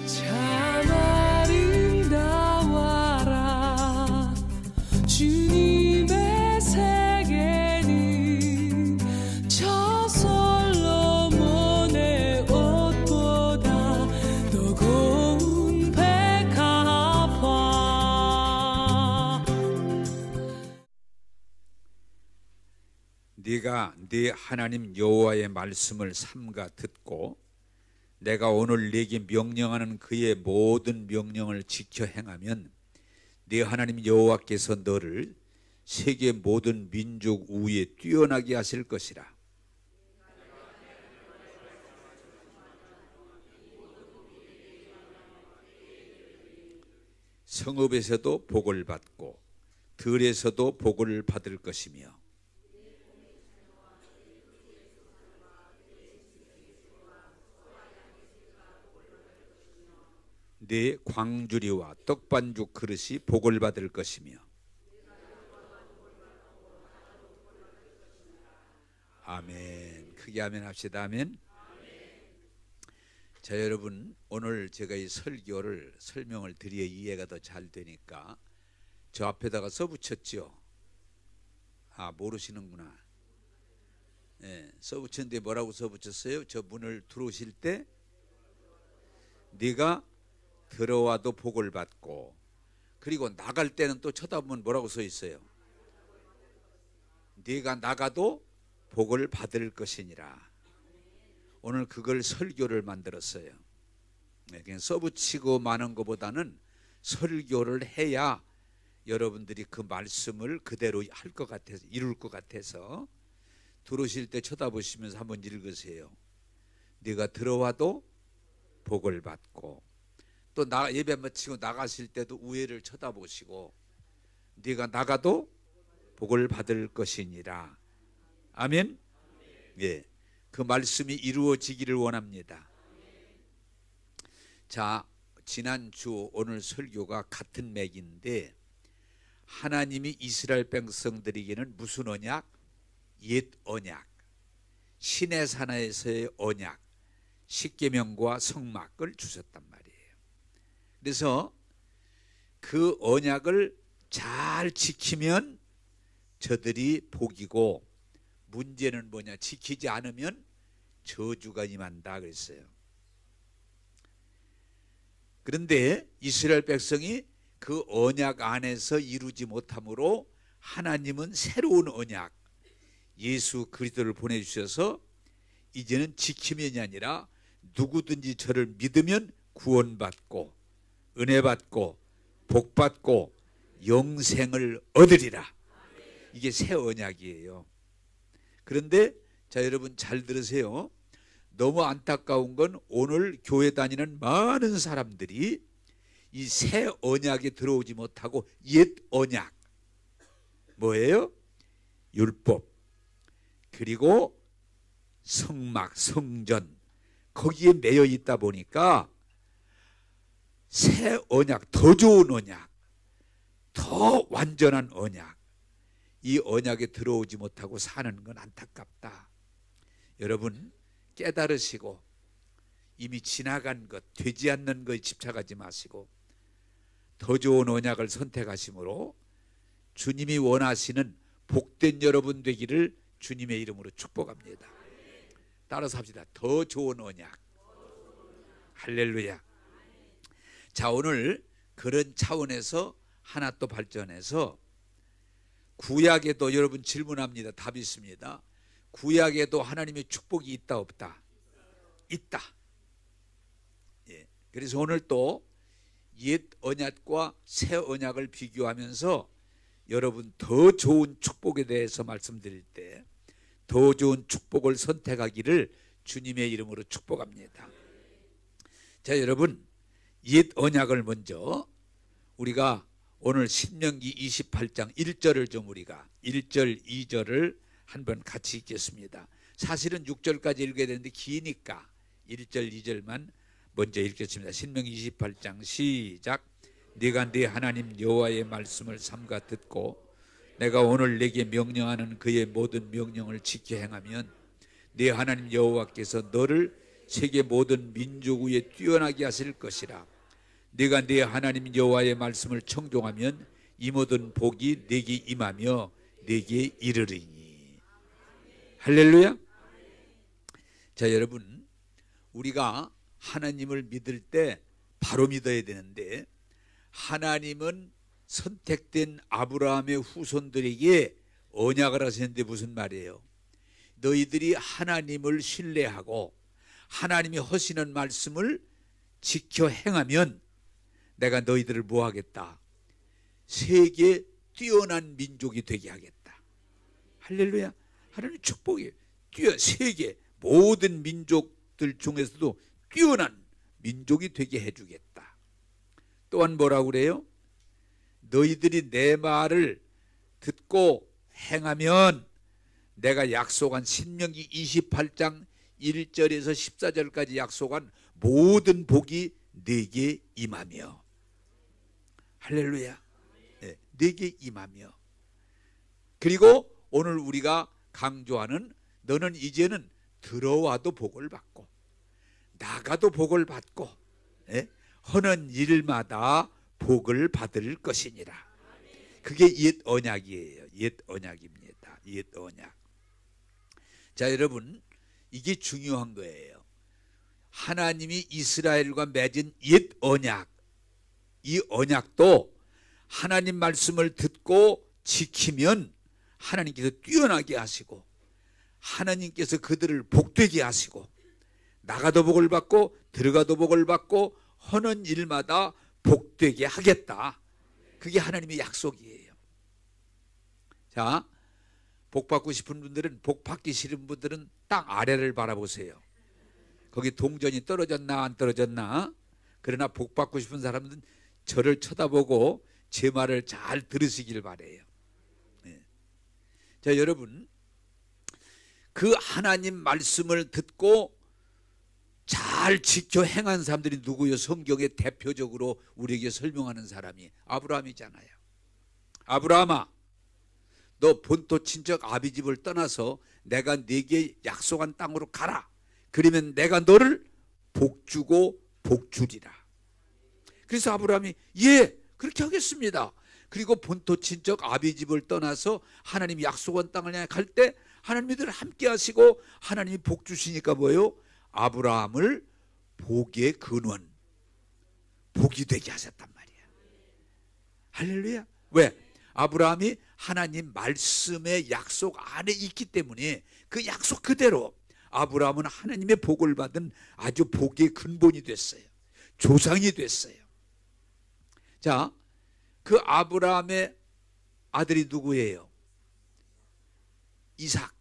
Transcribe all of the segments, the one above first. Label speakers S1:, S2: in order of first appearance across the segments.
S1: 참 아름다워라 주님의 세계는 저 솔로몬의 옷보다 더 고운 백합화.
S2: 네가 네 하나님 여호와의 말씀을 삼가 듣고 내가 오늘 네게 명령하는 그의 모든 명령을 지켜 행하면 네 하나님 여호와께서 너를 세계 모든 민족 우위에 뛰어나게 하실 것이라. 성읍에서도 복을 받고 들에서도 복을 받을 것이며 네 광주리와 떡반죽 그릇이 복을 받을 것이며. 아멘. 크게 아멘 합시다. 아멘. 자, 여러분, 오늘 제가 이 설교를 설명을 드려야 이해가 더 잘 되니까 저 앞에다가 써붙였죠. 아, 모르시는구나. 네, 써붙였는데 뭐라고 써붙였어요? 저 문을 들어오실 때 네가 들어와도 복을 받고, 그리고 나갈 때는 또 쳐다보면 뭐라고 써 있어요? 네가 나가도 복을 받을 것이니라. 오늘 그걸 설교를 만들었어요. 그냥 써붙이고 마는 것보다는 설교를 해야 여러분들이 그 말씀을 그대로 할 것 같아서, 이룰 것 같아서 들어오실 때 쳐다보시면서 한번 읽으세요. 네가 들어와도 복을 받고, 또 예배 마치고 나가실 때도 우회를 쳐다보시고 네가 나가도 복을 받을 것이니라. 아멘. 예, 그 말씀이 이루어지기를 원합니다. 자, 지난주 오늘 설교가 같은 맥인데, 하나님이 이스라엘 백성들에게는 무슨 언약? 옛 언약, 시내산에서의 언약, 십계명과 성막을 주셨단 말이에요. 그래서 그 언약을 잘 지키면 저들이 복이고, 문제는 뭐냐? 지키지 않으면 저주가 임한다 그랬어요. 그런데 이스라엘 백성이 그 언약 안에서 이루지 못함으로 하나님은 새로운 언약, 예수 그리스도를 보내주셔서 이제는 지키면이 아니라 누구든지 저를 믿으면 구원받고 은혜받고 복받고 영생을 얻으리라. 이게 새 언약이에요. 그런데 자, 여러분 잘 들으세요. 너무 안타까운 건 오늘 교회 다니는 많은 사람들이 이 새 언약에 들어오지 못하고 옛 언약, 뭐예요? 율법, 그리고 성막, 성전, 거기에 매여 있다 보니까 새 언약, 더 좋은 언약, 더 완전한 언약, 이 언약에 들어오지 못하고 사는 건 안타깝다. 여러분 깨달으시고 이미 지나간 것, 되지 않는 것에 집착하지 마시고 더 좋은 언약을 선택하심으로 주님이 원하시는 복된 여러분 되기를 주님의 이름으로 축복합니다. 따라서 합시다. 더 좋은 언약. 할렐루야. 자, 오늘 그런 차원에서 하나 또 발전해서 구약에도 여러분 질문합니다. 답이 있습니다. 구약에도 하나님의 축복이 있다 없다? 있다. 예. 그래서 오늘 또 옛 언약과 새 언약을 비교하면서 여러분 더 좋은 축복에 대해서 말씀드릴 때 더 좋은 축복을 선택하기를 주님의 이름으로 축복합니다. 자, 여러분 옛 언약을 먼저 우리가 오늘 신명기 28장 1절을 좀 우리가 1절 2절을 한번 같이 읽겠습니다. 사실은 6절까지 읽어야 되는데 기니까 1절 2절만 먼저 읽겠습니다. 신명기 28장 시작. 네가 네 하나님 여호와의 말씀을 삼가 듣고 내가 오늘 네게 명령하는 그의 모든 명령을 지켜 행하면 네 하나님 여호와께서 너를 세계 모든 민족 위에 뛰어나게 하실 것이라. 네가 네 하나님 여호와의 말씀을 청종하면 이 모든 복이 네게 임하며 네게 이르리니. 할렐루야. 자, 여러분, 우리가 하나님을 믿을 때 바로 믿어야 되는데, 하나님은 선택된 아브라함의 후손들에게 언약을 하셨는데 무슨 말이에요? 너희들이 하나님을 신뢰하고 하나님이 하시는 말씀을 지켜 행하면 내가 너희들을 뭐 하겠다? 세계 뛰어난 민족이 되게 하겠다. 할렐루야. 하나님 축복이에요. 세계 모든 민족들 중에서도 뛰어난 민족이 되게 해주겠다. 또한 뭐라고 그래요? 너희들이 내 말을 듣고 행하면 내가 약속한 신명기 28장 1절에서 14절까지 약속한 모든 복이 네게 임하며. 할렐루야. 네, 네게 임하며. 그리고 오늘 우리가 강조하는 너는 이제는 들어와도 복을 받고 나가도 복을 받고 하는 일마다 복을 받을 것이니라. 그게 옛 언약이에요. 옛 언약입니다. 옛 언약. 자, 여러분, 이게 중요한 거예요. 하나님이 이스라엘과 맺은 옛 언약, 이 언약도 하나님 말씀을 듣고 지키면 하나님께서 뛰어나게 하시고 하나님께서 그들을 복되게 하시고 나가도 복을 받고 들어가도 복을 받고 하는 일마다 복되게 하겠다. 그게 하나님의 약속이에요. 자, 복 받고 싶은 분들은, 복 받기 싫은 분들은 땅 아래를 바라보세요. 거기 동전이 떨어졌나 안 떨어졌나. 그러나 복 받고 싶은 사람들은 저를 쳐다보고 제 말을 잘 들으시길 바라요. 자, 여러분, 그 하나님 말씀을 듣고 잘 지켜 행한 사람들이 누구요? 성경에 대표적으로 우리에게 설명하는 사람이 아브라함이잖아요. 아브라함아, 너 본토 친척 아비집을 떠나서 내가 네게 약속한 땅으로 가라. 그러면 내가 너를 복주고 복주리라. 그래서 아브라함이 예, 그렇게 하겠습니다. 그리고 본토 친척 아비집을 떠나서 하나님이 약속한 땅을 향해 갈 때 하나님이 늘 함께 하시고 하나님이 복 주시니까 뭐예요? 아브라함을 복의 근원, 복이 되게 하셨단 말이야. 할렐루야. 왜? 아브라함이 하나님 말씀의 약속 안에 있기 때문에 그 약속 그대로 아브라함은 하나님의 복을 받은 아주 복의 근본이 됐어요. 조상이 됐어요. 자, 그 아브라함의 아들이 누구예요? 이삭.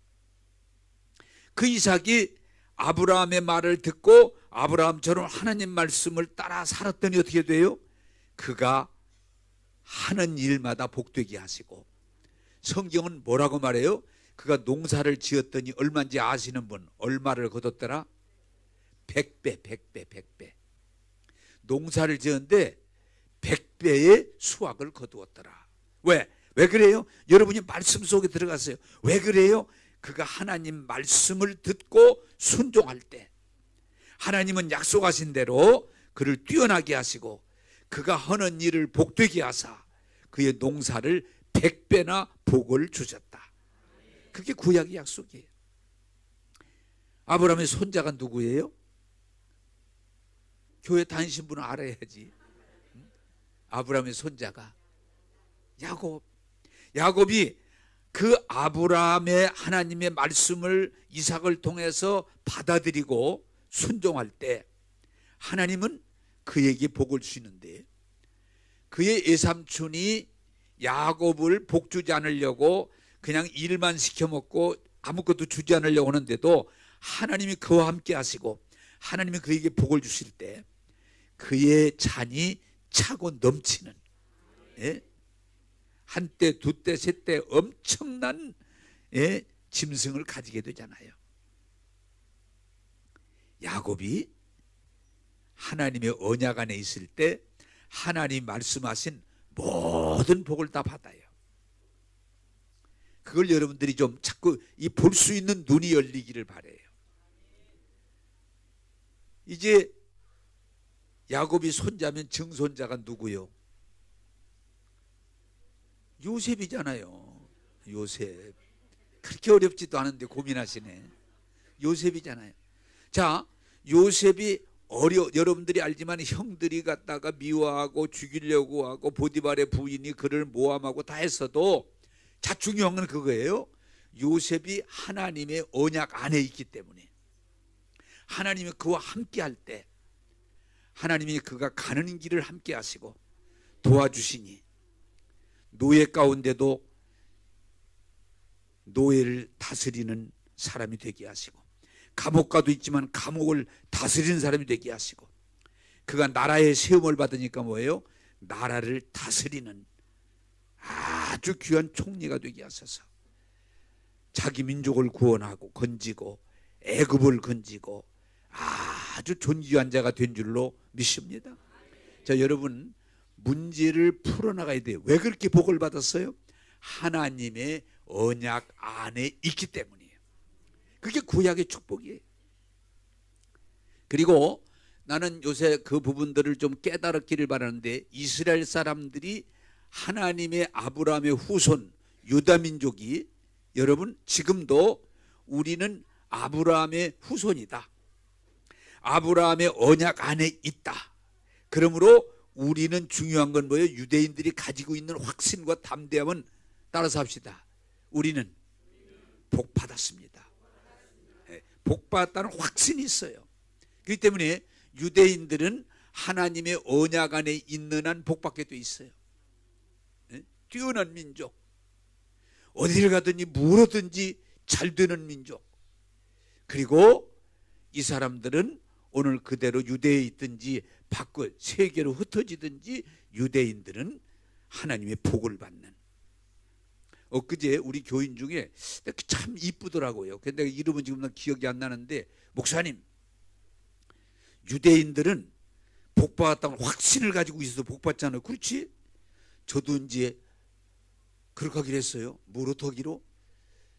S2: 그 이삭이 아브라함의 말을 듣고 아브라함처럼 하나님 말씀을 따라 살았더니 어떻게 돼요? 그가 하는 일마다 복되게 하시고, 성경은 뭐라고 말해요? 그가 농사를 지었더니 얼마인지 아시는 분? 얼마를 거뒀더라? 100배. 농사를 지었는데 100배의 수확을 거두었더라. 왜 그래요? 여러분이 말씀 속에 들어갔어요. 왜 그래요? 그가 하나님 말씀을 듣고 순종할 때 하나님은 약속하신 대로 그를 뛰어나게 하시고 그가 하는 일을 복되게 하사 그의 농사를 100배나 복을 주셨다. 그게 구약의 약속이에요. 아브라함의 손자가 누구예요? 교회 다니신 분은 알아야지. 아브라함의 손자가 야곱. 야곱이 그 아브라함의 하나님의 말씀을 이삭을 통해서 받아들이고 순종할 때 하나님은 그에게 복을 주시는데, 그의 외삼촌이 야곱을 복 주지 않으려고 그냥 일만 시켜먹고 아무것도 주지 않으려고 하는데도 하나님이 그와 함께 하시고 하나님이 그에게 복을 주실 때 그의 잔이 차고 넘치는, 한때 두때 셋때 엄청난 짐승을 가지게 되잖아요. 야곱이 하나님의 언약 안에 있을 때 하나님 말씀하신 모든 복을 다 받아요. 그걸 여러분들이 좀 자꾸 볼 수 있는 눈이 열리기를 바라요. 이제 야곱이 손자면 증손자가 누구요? 요셉이잖아요. 요셉. 그렇게 어렵지도 않은데 고민하시네. 요셉이잖아요. 자, 요셉이 여러분들이 알지만 형들이 갖다가 미워하고 죽이려고 하고 보디발의 부인이 그를 모함하고 다 했어도, 자, 중요한 건 그거예요. 요셉이 하나님의 언약 안에 있기 때문에, 하나님이 그와 함께 할 때 하나님이 그가 가는 길을 함께 하시고 도와주시니 노예 가운데도 노예를 다스리는 사람이 되게 하시고, 감옥가도 있지만 감옥을 다스리는 사람이 되게 하시고, 그가 나라의 세움을 받으니까 뭐예요? 나라를 다스리는 아주 귀한 총리가 되게 하셔서 자기 민족을 구원하고 건지고 애굽을 건지고 아주 존귀한 자가 된 줄로 믿습니다. 자, 여러분, 문제를 풀어나가야 돼요. 왜 그렇게 복을 받았어요? 하나님의 언약 안에 있기 때문이에요. 그게 구약의 축복이에요. 그리고 나는 요새 그 부분들을 좀 깨달았기를 바라는데, 이스라엘 사람들이 하나님의 아브라함의 후손 유다민족이, 여러분 지금도 우리는 아브라함의 후손이다, 아브라함의 언약 안에 있다. 그러므로 우리는 중요한 건 뭐예요? 유대인들이 가지고 있는 확신과 담대함은, 따라서 합시다. 우리는 복 받았습니다. 복 받았다는 확신이 있어요. 그렇기 때문에 유대인들은 하나님의 언약 안에 있는 한 복 받게 돼 있어요. 뛰어난 민족, 어디를 가든지 무엇든지 잘 되는 민족. 그리고 이 사람들은 오늘 그대로 유대에 있든지 밖을 세계로 흩어지든지 유대인들은 하나님의 복을 받는. 엊그제 우리 교인 중에 참 이쁘더라고요. 근데 이름은 지금 기억이 안 나는데, 목사님, 유대인들은 복 받았다는 확신을 가지고 있어서 복 받잖아요. 그렇지? 저도 이제 그렇게 하기로 했어요. 뭘 어떡하기로?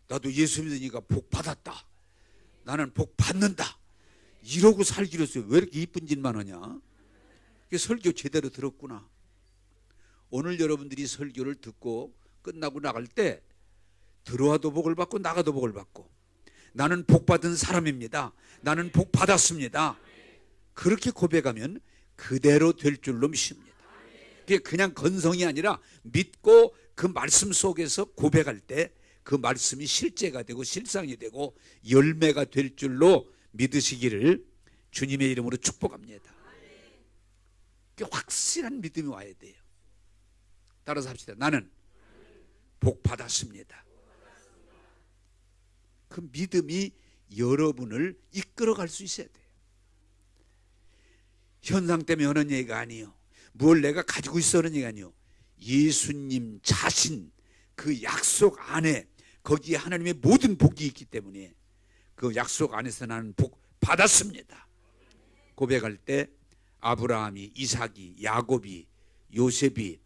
S2: 나도 예수 믿으니까 복 받았다, 나는 복 받는다, 이러고 살기로 했어요. 왜 이렇게 이쁜 짓만 하냐? 설교 제대로 들었구나. 오늘 여러분들이 설교를 듣고 끝나고 나갈 때 들어와도 복을 받고 나가도 복을 받고, 나는 복 받은 사람입니다, 나는 복 받았습니다, 그렇게 고백하면 그대로 될 줄로 믿습니다. 그게 그냥 건성이 아니라 믿고 그 말씀 속에서 고백할 때 그 말씀이 실제가 되고 실상이 되고 열매가 될 줄로 믿으시기를 주님의 이름으로 축복합니다. 확실한 믿음이 와야 돼요. 따라서 합시다. 나는 복 받았습니다. 그 믿음이 여러분을 이끌어갈 수 있어야 돼요. 현상 때문에 하는 얘기가 아니에요. 뭘 내가 가지고 있어 하는 얘기가 아니에요. 예수님 자신 그 약속 안에, 거기에 하나님의 모든 복이 있기 때문에 그 약속 안에서 나는 복 받았습니다. 고백할 때 아브라함이, 이삭이, 야곱이, 요셉이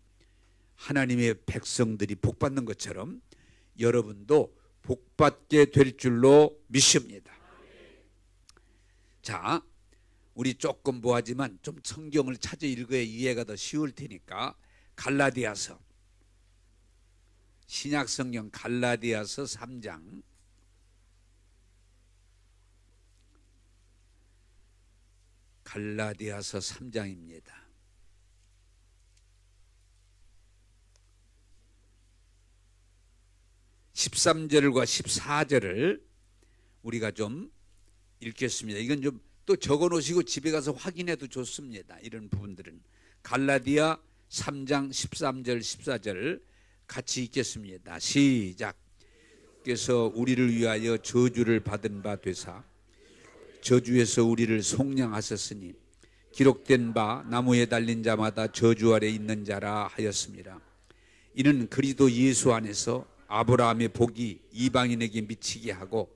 S2: 하나님의 백성들이 복 받는 것처럼 여러분도 복 받게 될 줄로 믿습니다. 자, 우리 조금 뭐하지만 좀 성경을 찾아 읽어야 이해가 더 쉬울 테니까 갈라디아서, 신약성경 갈라디아서 3장 갈라디아서 3장입니다. 13절과 14절을 우리가 좀 읽겠습니다. 이건 좀 또 적어 놓으시고 집에 가서 확인해도 좋습니다. 이런 부분들은 갈라디아 3장 13절 14절 같이 읽겠습니다. 시작. 께서 우리를 위하여 저주를 받은 바 되사 저주에서 우리를 속량하셨으니 기록된 바 나무에 달린 자마다 저주 아래 있는 자라 하였습니다. 이는 그리스도 예수 안에서 아브라함의 복이 이방인에게 미치게 하고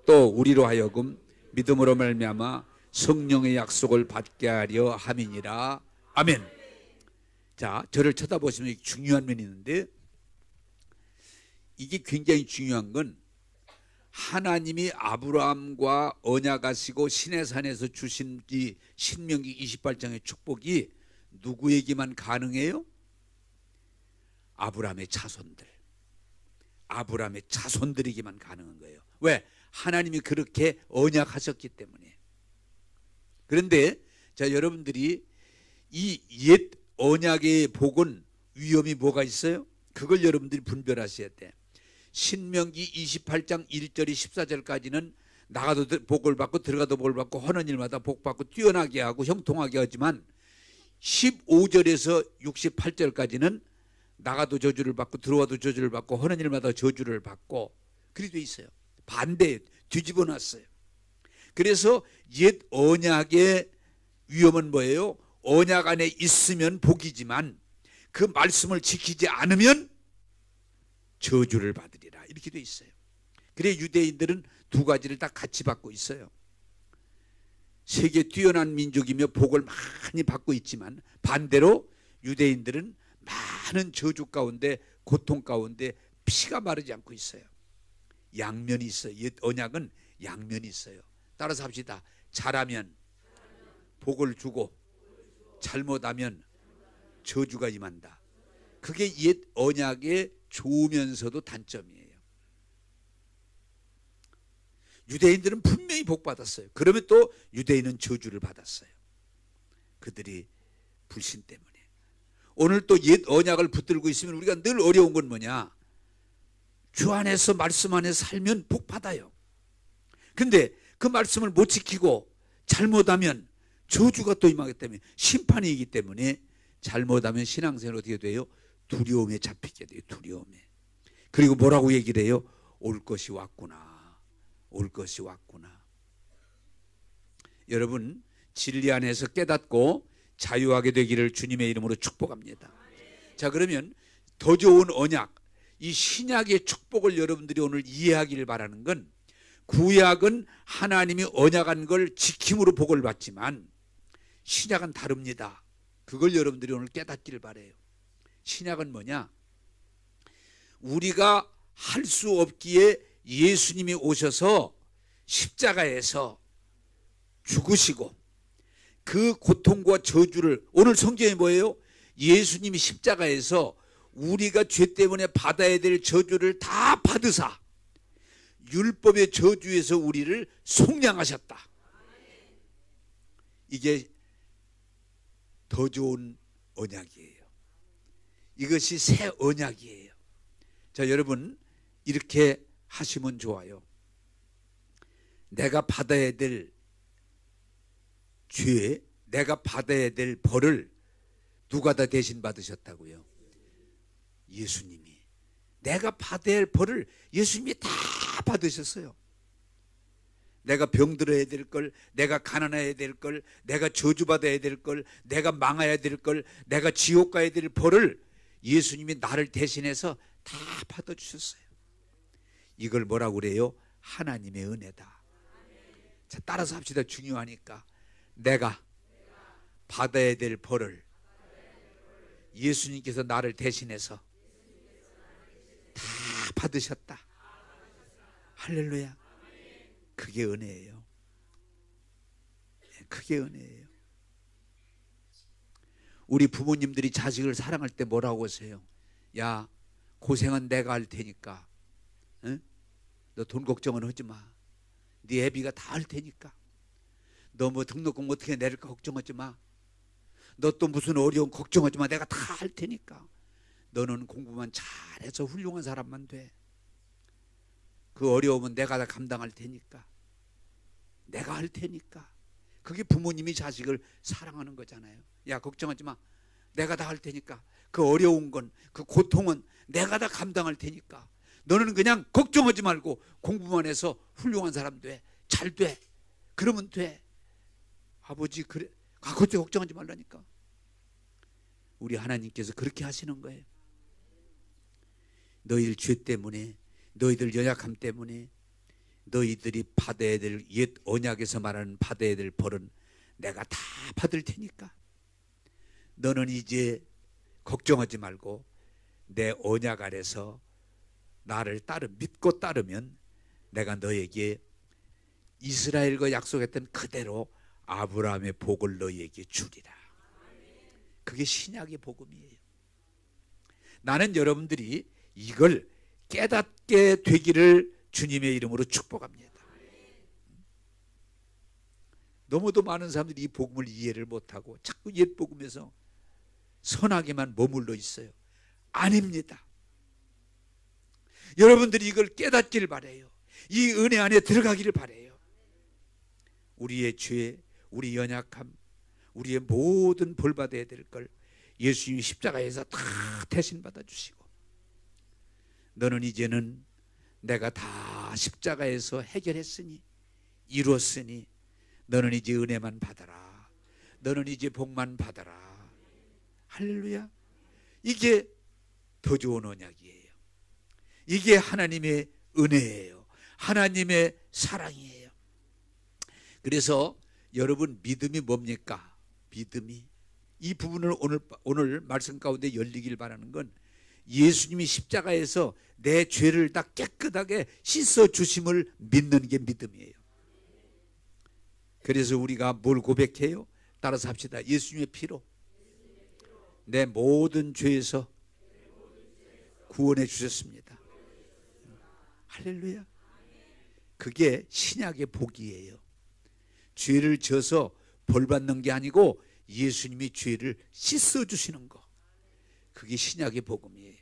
S2: 또 우리로 하여금 믿음으로 말미암아 성령의 약속을 받게 하려 함이니라. 아멘. 자, 저를 쳐다보시면 중요한 면이 있는데, 이게 굉장히 중요한 건 하나님이 아브라함과 언약하시고 시내산에서 주신 이 신명기 28장의 축복이 누구에게만 가능해요? 아브라함의 자손들. 아브라함의 자손들에게만 가능한 거예요. 왜? 하나님이 그렇게 언약하셨기 때문에. 그런데 자, 여러분들이 이 옛 언약의 복은 위험이 뭐가 있어요? 그걸 여러분들이 분별하셔야 돼. 신명기 28장 1절이 14절까지는 나가도 복을 받고 들어가도 복을 받고 하는 일마다 복 받고 뛰어나게 하고 형통하게 하지만 15절에서 68절까지는 나가도 저주를 받고 들어와도 저주를 받고 하는 일마다 저주를 받고 그리 돼 있어요. 반대 뒤집어 놨어요. 그래서 옛 언약의 위험은 뭐예요? 언약 안에 있으면 복이지만 그 말씀을 지키지 않으면 저주를 받으리라 이렇게 돼 있어요. 그래 유대인들은 두 가지를 다 같이 받고 있어요. 세계 뛰어난 민족이며 복을 많이 받고 있지만 반대로 유대인들은 많은 저주 가운데 고통 가운데 피가 마르지 않고 있어요. 양면이 있어요. 옛 언약은 양면이 있어요. 따라서 합시다. 잘하면 복을 주고 잘못하면 저주가 임한다. 그게 옛 언약의 좋으면서도 단점이에요. 유대인들은 분명히 복 받았어요. 그러면 또 유대인은 저주를 받았어요. 그들이 불신 때문에. 오늘 또 옛 언약을 붙들고 있으면 우리가 늘 어려운 건 뭐냐? 주 안에서 말씀 안에 살면 복 받아요. 근데 그 말씀을 못 지키고 잘못하면 저주가 또 임하기 때문에 심판이 있기 때문에 잘못하면 신앙생활 어떻게 돼요? 두려움에 잡히게 돼요. 두려움에. 그리고 뭐라고 얘기를 해요? 올 것이 왔구나. 올 것이 왔구나. 여러분 진리 안에서 깨닫고 자유하게 되기를 주님의 이름으로 축복합니다. 자, 그러면 더 좋은 언약, 이 신약의 축복을 여러분들이 오늘 이해하기를 바라는 건 구약은 하나님이 언약한 걸 지킴으로 복을 받지만 신약은 다릅니다. 그걸 여러분들이 오늘 깨닫기를 바라요. 신약은 뭐냐? 우리가 할 수 없기에 예수님이 오셔서 십자가에서 죽으시고 그 고통과 저주를 오늘 성경에 뭐예요? 예수님이 십자가에서 우리가 죄 때문에 받아야 될 저주를 다 받으사 율법의 저주에서 우리를 속량하셨다. 이게 더 좋은 언약이에요. 이것이 새 언약이에요. 자, 여러분 이렇게 하시면 좋아요. 내가 받아야 될 죄, 내가 받아야 될 벌을 누가 다 대신 받으셨다고요? 예수님이. 내가 받아야 할 벌을 예수님이 다 받으셨어요. 내가 병들어야 될 걸, 내가 가난해야 될 걸, 내가 저주받아야 될 걸, 내가 망해야 될 걸, 내가 지옥 가야 될 벌을 예수님이 나를 대신해서 다 받아주셨어요. 이걸 뭐라고 그래요? 하나님의 은혜다. 자, 따라서 합시다. 중요하니까. 내가 받아야 될 벌을 예수님께서 나를 대신해서 다 받으셨다. 할렐루야. 그게 은혜예요. 그게 은혜예요. 우리 부모님들이 자식을 사랑할 때 뭐라고 하세요? 야, 고생은 내가 할 테니까 응? 너 돈 걱정은 하지 마. 네 애비가 다 할 테니까. 너 뭐 등록금 어떻게 내릴까 걱정하지 마. 너 또 무슨 어려움 걱정하지 마. 내가 다 할 테니까. 너는 공부만 잘해서 훌륭한 사람만 돼. 그 어려움은 내가 다 감당할 테니까. 내가 할 테니까. 그게 부모님이 자식을 사랑하는 거잖아요. 야, 걱정하지 마. 내가 다 할 테니까. 그 어려운 건, 그 고통은 내가 다 감당할 테니까. 너는 그냥 걱정하지 말고 공부만 해서 훌륭한 사람 돼. 잘 돼. 그러면 돼. 아버지 그래. 그것도 걱정하지 말라니까. 우리 하나님께서 그렇게 하시는 거예요. 너희들 죄 때문에, 너희들 연약함 때문에 너희들이 받아야 될 옛 언약에서 말하는 받아야 될 벌은 내가 다 받을 테니까 너는 이제 걱정하지 말고 내 언약 아래서 나를 믿고 따르면 내가 너에게 이스라엘과 약속했던 그대로 아브라함의 복을 너희에게 주리라. 그게 신약의 복음이에요. 나는 여러분들이 이걸 깨닫게 되기를 주님의 이름으로 축복합니다. 너무도 많은 사람들이 이 복음을 이해를 못하고 자꾸 옛 복음에서 선하게만 머물러 있어요. 아닙니다. 여러분들이 이걸 깨닫기를 바라요. 이 은혜 안에 들어가기를 바라요. 우리의 죄, 우리 연약함, 우리의 모든 벌 받아야 될 걸 예수님이 십자가에서 다 대신 받아주시고, 너는 이제는 내가 다 십자가에서 해결했으니, 이루었으니 너는 이제 은혜만 받아라. 너는 이제 복만 받아라. 할렐루야. 이게 더 좋은 언약이에요. 이게 하나님의 은혜예요. 하나님의 사랑이에요. 그래서 여러분, 믿음이 뭡니까? 믿음이, 이 부분을 오늘 말씀 가운데 열리길 바라는 건, 예수님이 십자가에서 내 죄를 다 깨끗하게 씻어 주심을 믿는 게 믿음이에요. 그래서 우리가 뭘 고백해요? 따라서 합시다. 예수님의 피로 내 모든 죄에서 구원해 주셨습니다. 할렐루야. 그게 신약의 복이에요. 죄를 져서 벌 받는 게 아니고 예수님이 죄를 씻어 주시는 거, 그게 신약의 복음이에요.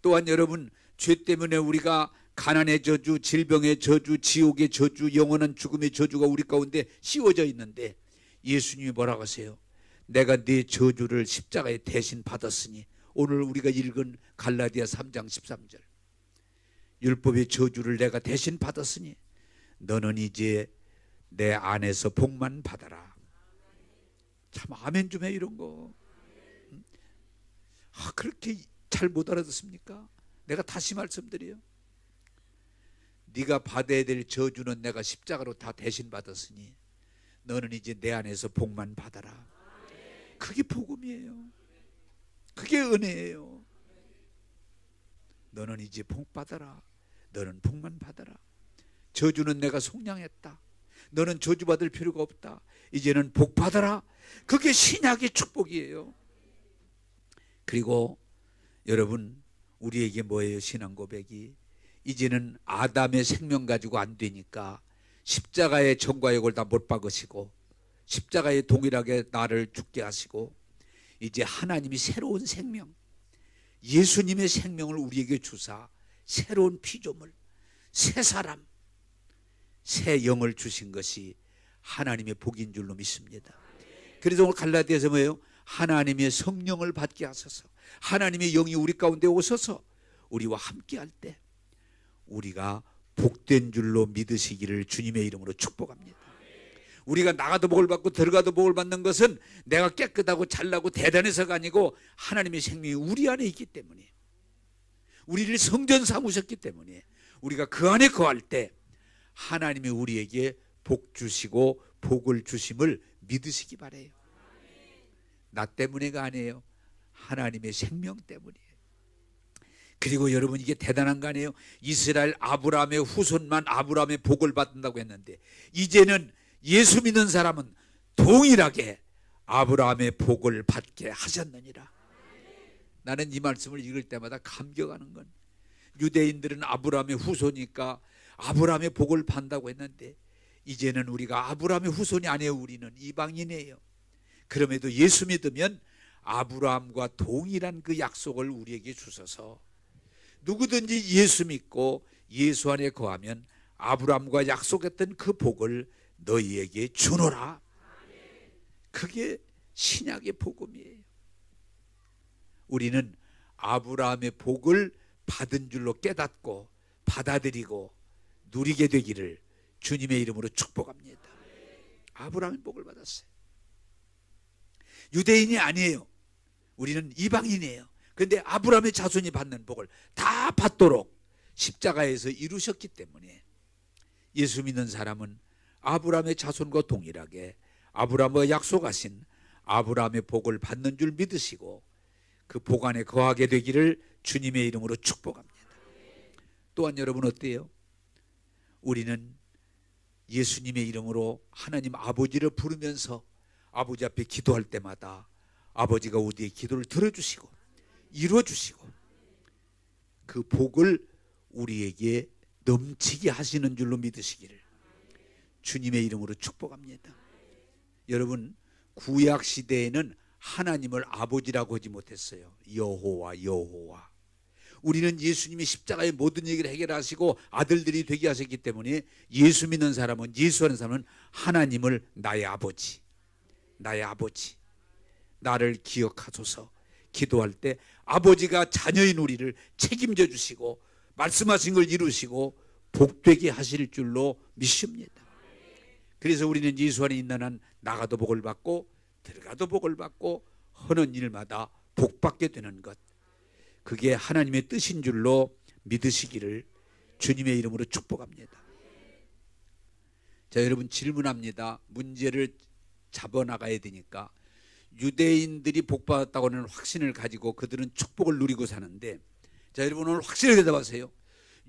S2: 또한 여러분, 죄 때문에 우리가 가난의 저주, 질병의 저주, 지옥의 저주, 영원한 죽음의 저주가 우리 가운데 씌워져 있는데, 예수님이 뭐라고 하세요? 내가 네 저주를 십자가에 대신 받았으니, 오늘 우리가 읽은 갈라디아 3장 13절, 율법의 저주를 내가 대신 받았으니 너는 이제 내 안에서 복만 받아라. 참 아멘 좀 해, 이런 거. 그렇게 잘 못 알아듣습니까? 내가 다시 말씀드려요. 네가 받아야 될 저주는 내가 십자가로 다 대신 받았으니 너는 이제 내 안에서 복만 받아라. 그게 복음이에요. 그게 은혜예요. 너는 이제 복 받아라. 너는 복만 받아라. 저주는 내가 속량했다. 너는 저주받을 필요가 없다. 이제는 복 받아라. 그게 신약의 축복이에요. 그리고 여러분, 우리에게 뭐예요? 신앙 고백이, 이제는 아담의 생명 가지고 안 되니까 십자가의 정과 역을 다 못 박으시고 십자가에 동일하게 나를 죽게 하시고, 이제 하나님이 새로운 생명, 예수님의 생명을 우리에게 주사 새로운 피조물, 새 사람, 새 영을 주신 것이 하나님의 복인 줄로 믿습니다. 그래서 오늘 갈라디아서 뭐예요? 하나님의 성령을 받게 하소서. 하나님의 영이 우리 가운데 오셔서 우리와 함께 할 때 우리가 복된 줄로 믿으시기를 주님의 이름으로 축복합니다. 우리가 나가도 복을 받고 들어가도 복을 받는 것은 내가 깨끗하고 잘나고 대단해서가 아니고 하나님의 생명이 우리 안에 있기 때문에, 우리를 성전 삼으셨기 때문에 우리가 그 안에 거할 때 하나님이 우리에게 복 주시고 복을 주심을 믿으시기 바라요. 나 때문에가 아니에요. 하나님의 생명 때문이에요. 그리고 여러분, 이게 대단한 거 아니에요? 이스라엘 아브라함의 후손만 아브라함의 복을 받는다고 했는데, 이제는 예수 믿는 사람은 동일하게 아브라함의 복을 받게 하셨느니라. 나는 이 말씀을 읽을 때마다 감격하는 건, 유대인들은 아브라함의 후손이니까 아브라함의 복을 받는다고 했는데, 이제는 우리가 아브라함의 후손이 아니에요. 우리는 이방인이에요. 그럼에도 예수 믿으면 아브라함과 동일한 그 약속을 우리에게 주셔서, 누구든지 예수 믿고 예수 안에 거하면 아브라함과 약속했던 그 복을 너희에게 주노라. 그게 신약의 복음이에요. 우리는 아브라함의 복을 받은 줄로 깨닫고 받아들이고 누리게 되기를 주님의 이름으로 축복합니다. 아브라함의 복을 받았어요. 유대인이 아니에요. 우리는 이방인이에요. 그런데 아브라함의 자손이 받는 복을 다 받도록 십자가에서 이루셨기 때문에, 예수 믿는 사람은 아브라함의 자손과 동일하게 아브라함과 약속하신 아브라함의 복을 받는 줄 믿으시고 그 복 안에 거하게 되기를 주님의 이름으로 축복합니다. 또한 여러분 어때요? 우리는 예수님의 이름으로 하나님 아버지를 부르면서 아버지 앞에 기도할 때마다 아버지가 우리의 기도를 들어주시고 이루어주시고 그 복을 우리에게 넘치게 하시는 줄로 믿으시기를 주님의 이름으로 축복합니다. 여러분, 구약 시대에는 하나님을 아버지라고 하지 못했어요. 여호와. 우리는 예수님이 십자가의 모든 얘기를 해결하시고 아들들이 되게 하셨기 때문에 예수 믿는 사람은, 예수하는 사람은 하나님을 나의 아버지, 나를 기억하소서 기도할 때 아버지가 자녀인 우리를 책임져 주시고 말씀하신 걸 이루시고 복되게 하실 줄로 믿습니다. 그래서 우리는 예수 안에 있는 한 나가도 복을 받고 들어가도 복을 받고 하는 일마다 복받게 되는 것, 그게 하나님의 뜻인 줄로 믿으시기를 주님의 이름으로 축복합니다. 자, 여러분 질문합니다. 문제를 잡아나가야 되니까 유대인들이 복받았다고 하는 확신을 가지고 그들은 축복을 누리고 사는데, 자, 여러분 오늘 확실하게 대답하세요.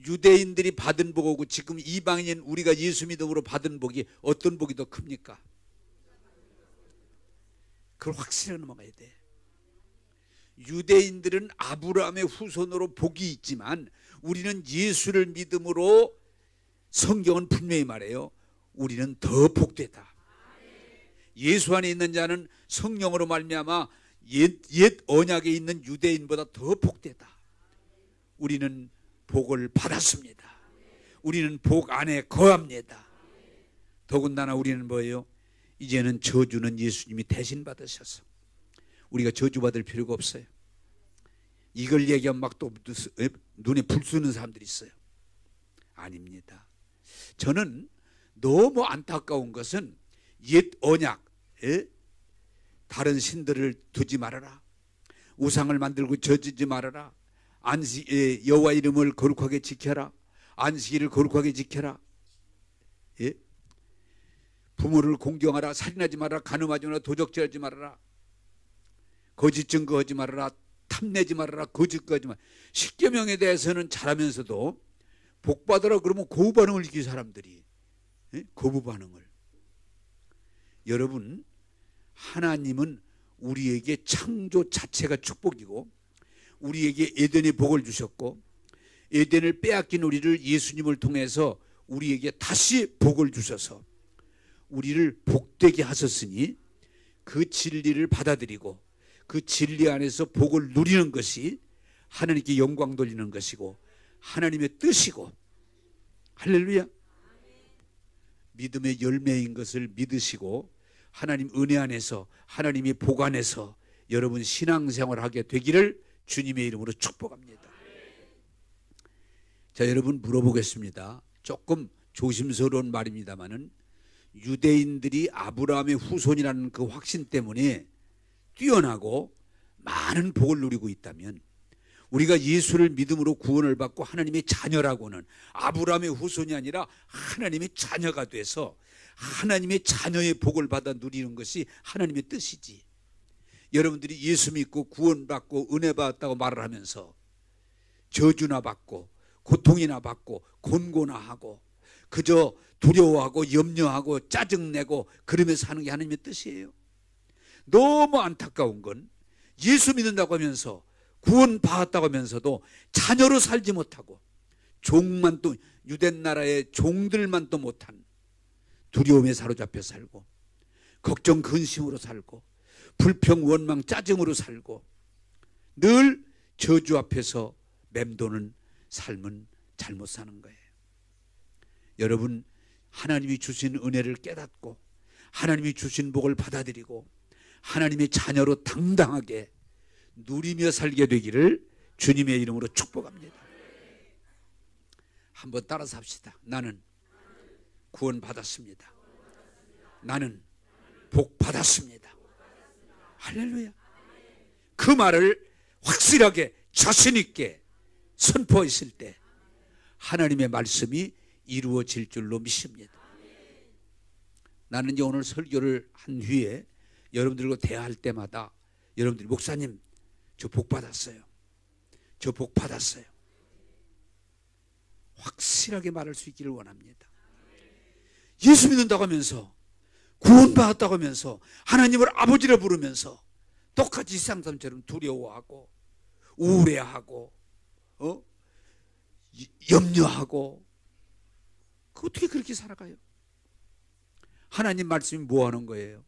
S2: 유대인들이 받은 복하고 지금 이방인 우리가 예수 믿음으로 받은 복이 어떤 복이 더 큽니까? 그걸 확실하게 넘어가야 돼. 유대인들은 아브라함의 후손으로 복이 있지만 우리는 예수를 믿음으로 성경은 분명히 말해요. 우리는 더 복되다. 예수 안에 있는 자는 성령으로 말미암아 옛 언약에 있는 유대인보다 더 복되다. 우리는 복을 받았습니다. 우리는 복 안에 거합니다. 더군다나 우리는 뭐예요? 이제는 저주는 예수님이 대신 받으셔서 우리가 저주받을 필요가 없어요. 이걸 얘기하면 막 또 눈에 불 쏘는 사람들이 있어요. 아닙니다. 저는 너무 안타까운 것은 옛 언약, 다른 신들을 두지 말아라, 우상을 만들고 저지지 말아라, 여호와 이름을 거룩하게 지켜라, 안식일을 거룩하게 지켜라, 부모를 공경하라, 살인하지 말아라, 간음하지 말아라, 도적질하지 말아라, 거짓 증거하지 말아라, 탐내지 말아라, 거짓거하지 말아라. 십계명에 대해서는 잘하면서도 복받으라 그러면 거부 반응을 일으키는 사람들이, 거부 반응을. 여러분, 하나님은 우리에게 창조 자체가 축복이고 우리에게 에덴의 복을 주셨고 에덴을 빼앗긴 우리를 예수님을 통해서 우리에게 다시 복을 주셔서 우리를 복되게 하셨으니 그 진리를 받아들이고 그 진리 안에서 복을 누리는 것이 하나님께 영광 돌리는 것이고 하나님의 뜻이고, 할렐루야, 믿음의 열매인 것을 믿으시고 하나님 은혜 안에서 하나님이 복 안에서 여러분 신앙생활을 하게 되기를 주님의 이름으로 축복합니다. 자, 여러분 물어보겠습니다. 조금 조심스러운 말입니다만은 유대인들이 아브라함의 후손이라는 그 확신 때문에 뛰어나고 많은 복을 누리고 있다면 우리가 예수를 믿음으로 구원을 받고 하나님의 자녀라고는 아브라함의 후손이 아니라 하나님의 자녀가 돼서 하나님의 자녀의 복을 받아 누리는 것이 하나님의 뜻이지. 여러분들이 예수 믿고 구원받고 은혜 받았다고 말을 하면서 저주나 받고 고통이나 받고 곤고나 하고 그저 두려워하고 염려하고 짜증내고 그러면서 하는 게 하나님의 뜻이에요. 너무 안타까운 건 예수 믿는다고 하면서 구원 받았다고 하면서도 자녀로 살지 못하고 종만 또 유대 나라의 종들만 또 못한 두려움에 사로잡혀 살고 걱정 근심으로 살고 불평 원망 짜증으로 살고 늘 저주 앞에서 맴도는 삶은 잘못 사는 거예요. 여러분, 하나님이 주신 은혜를 깨닫고 하나님이 주신 복을 받아들이고 하나님의 자녀로 당당하게 누리며 살게 되기를 주님의 이름으로 축복합니다. 한번 따라서 합시다. 나는 구원 받았습니다. 나는 복 받았습니다. 할렐루야. 그 말을 확실하게 자신 있게 선포했을 때 하나님의 말씀이 이루어질 줄로 믿습니다. 나는 이제 오늘 설교를 한 후에 여러분들과 대화할 때마다 여러분들이 목사님 저 복 받았어요. 저 복 받았어요. 확실하게 말할 수 있기를 원합니다. 예수 믿는다고 하면서, 구원받았다고 하면서, 하나님을 아버지라 부르면서 똑같이 세상 사람처럼 두려워하고 우울해하고 염려하고, 어떻게 그렇게 살아가요? 하나님 말씀이 뭐 하는 거예요?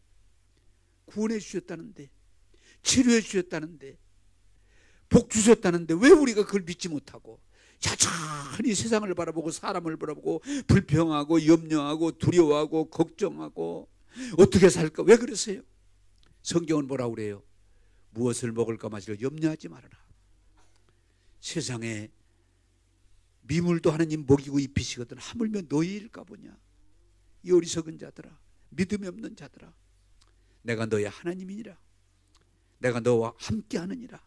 S2: 구원해 주셨다는데, 치료해 주셨다는데, 복 주셨다는데 왜 우리가 그걸 믿지 못하고 천천히 세상을 바라보고 사람을 바라보고 불평하고 염려하고 두려워하고 걱정하고 어떻게 살까? 왜 그러세요? 성경은 뭐라고 그래요? 무엇을 먹을까 마실까 염려하지 말아라. 세상에 미물도 하나님 먹이고 입히시거든 하물며 너희일까 보냐. 이 어리석은 자들아, 믿음이 없는 자들아, 내가 너의 하나님이니라. 내가 너와 함께 하느니라.